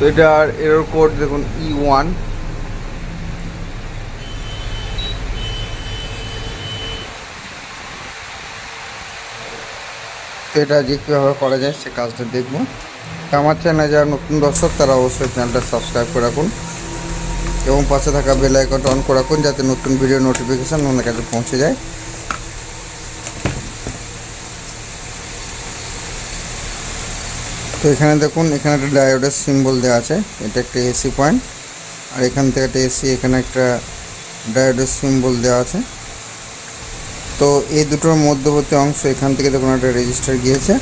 এটার error code দেখুন E1। তো এটা যে কীভাবে করা যায় সে কাজটা দেখব। আমার চ্যানেলে যারা নতুন দর্শক তারা অবশ্যই চ্যানেলটা সাবস্ক্রাইব করে রাখুন এবং পাশে থাকা বেল আইকনটা অন করে রাখুন যাতে নতুন ভিডিও নোটিফিকেশান আপনার কাছে পৌঁছে যায়। তো এখানে দেখুন, এখানে একটা ডায়োডের সিম্বল দেওয়া আছে, এটা একটা এসি পয়েন্ট, আর এখান থেকে একটা এসি, এখানে একটা ডায়োডের সিম্বল দেওয়া আছে। তো এই দুটোর মধ্যবর্তী অংশ, এখান থেকে দেখুন একটা রেজিস্টার গিয়েছে।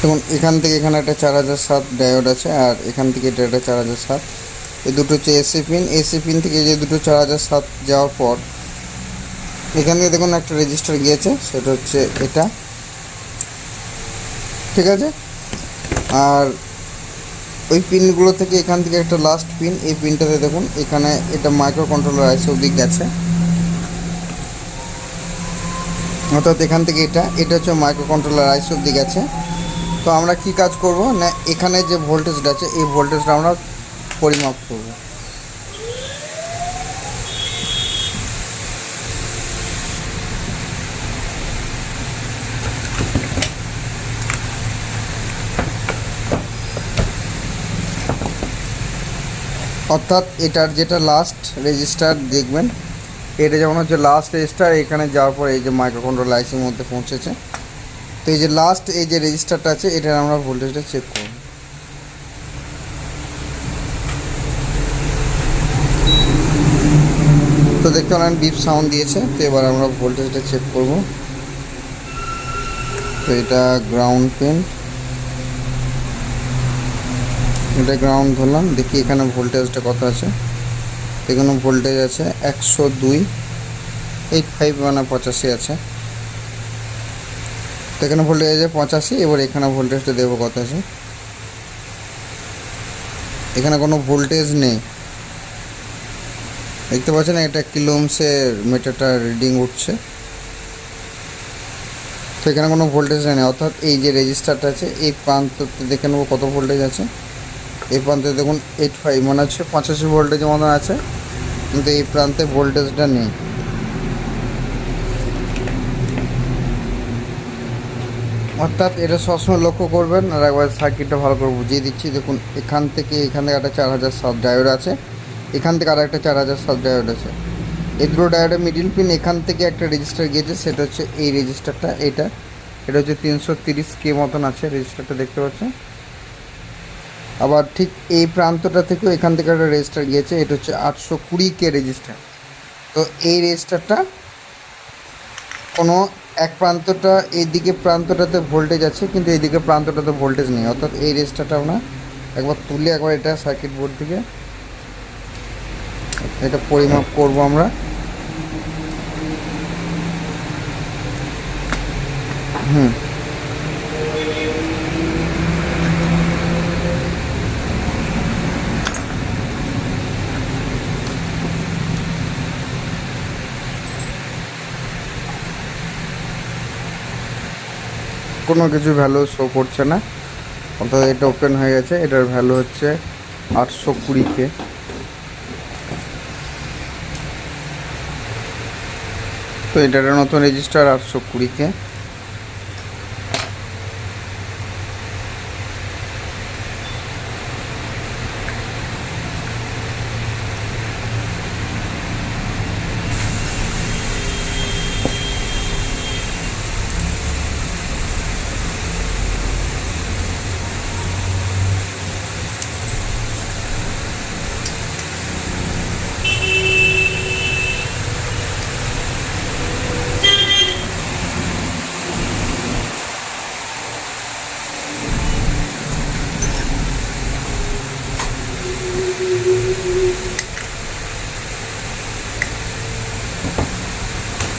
দেখুন এখান থেকে এখানে একটা 4007 ডায়োড আছে, আর এখান থেকে এটা একটা 4007। এই দুটো হচ্ছে এসি পিন। এসি পিন থেকে যে দুটো 4007 যাওয়ার পর এখান থেকে দেখুন একটা রেজিস্টার গিয়েছে, সেটা হচ্ছে এটা, ঠিক আছে। আর ওই পিনগুলো থেকে এখান থেকে একটা লাস্ট পিন, এই পিনটাতে দেখুন এখানে এটা মাইক্রো কন্ট্রোলার আইসি অবধি গেছে, অর্থাৎ এখান থেকে এটা হচ্ছে মাইক্রো কন্ট্রোলার আইসি অবধি গেছে। তো আমরা কি কাজ করব না, এখানে যে ভোল্টেজটা আছে এই ভোল্টেজটা আমরা পরিমাপ করব। অর্থাৎ এটার যেটা লাস্ট রেজিস্টার দেখবেন, এটা যেমন হচ্ছে লাস্ট রেজিস্টার, এখানে যাওয়ার পর এই যে মাইক্রো কন্ট্রোলার আইসির মধ্যে পৌঁছেছে। তো এই যে লাস্ট এই যে রেজিস্টারটা আছে এটার আমরা ভোল্টেজটা চেক করব। তো দেখতে পেলেন বিপ সাউন্ড দিয়েছে। তো এবার আমরা ভোল্টেজটা চেক করব। তো এটা গ্রাউন্ড পিন, এটা গ্রাউন্ড ধরলাম, দেখি এখানে ভোল্টেজটা কত আছে। এখানে ভোল্টেজ আছে 102.85 মানে 85 আছে। তো এখানে ভোল্টেজ আছে 85। এবার এখানে ভোল্টেজটা দেবো কত আছে। এখানে কোনো ভোল্টেজ নেই, দেখতে পাচ্ছেন এটা কিলো ওহমসের মিটারটা রিডিং উঠছে। তো এখানে কোনো ভোল্টেজ নেই, অর্থাৎ এই যে রেজিস্টারটা আছে এই প্রান্ততে দেখে নেবো কত ভোল্টেজ আছে। এই প্রান্তে দেখুন 85 মানে হচ্ছে 85 ভোল্টেজ মতন আছে, কিন্তু এই প্রান্তে ভোল্টেজটা নেই। অর্থাৎ এটা সবসময় লক্ষ্য করবেন। আর একবার সার্কিটটা ভালো করে বুঝিয়ে দিচ্ছি। দেখুন এখান থেকে একটা 4007 ডায়োড আছে, এখান থেকে আর একটা 4007 ডায়োড আছে। এই দুটো ডায়োডের মিডিল পিন, এখান থেকে একটা রেজিস্টার গিয়েছে, সেটা হচ্ছে এই রেজিস্টারটা। এটা হচ্ছে 330K মতন আছে রেজিস্টারটা, দেখতে পাচ্ছেন। আবার ঠিক এই প্রান্তটা থেকেও এখান থেকে একটা রেজিস্টার গিয়েছে, এটা হচ্ছে 820K রেজিস্টার। তো এই রেজিস্টারটা কোনো এক প্রান্তটা, এইদিকে প্রান্তটাতে ভোল্টেজ আছে কিন্তু এইদিকে প্রান্তটাতে ভোল্টেজ নেই, অর্থাৎ এই রেজিস্টারটা আমরা একবার তুলে একবার এটা সার্কিট বোর্ড থেকে এটা পরিমাপ করব আমরা। কোনো কিছু ভ্যালু শো করছে না, অর্থাৎ এটা ওপেন হয়ে গেছে। এটার ভ্যালু হচ্ছে 820K। তো এটার নতুন রেজিস্টার 820K।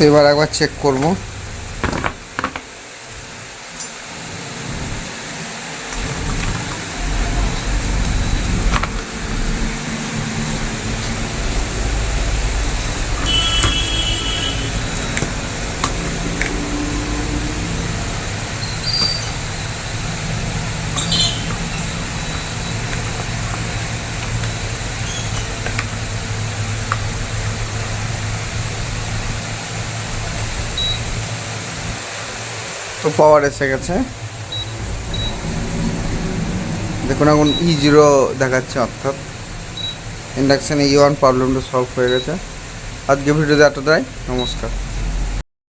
এবার একবার চেক করব। তো পাওয়ার এসে গেছে, দেখুন এখন E0 দেখাচ্ছে, অর্থাৎ ইন্ডাকশানে E1 প্রবলেমটা সলভ হয়ে গেছে। আজকে ভিডিওতে এতটাই, নমস্কার।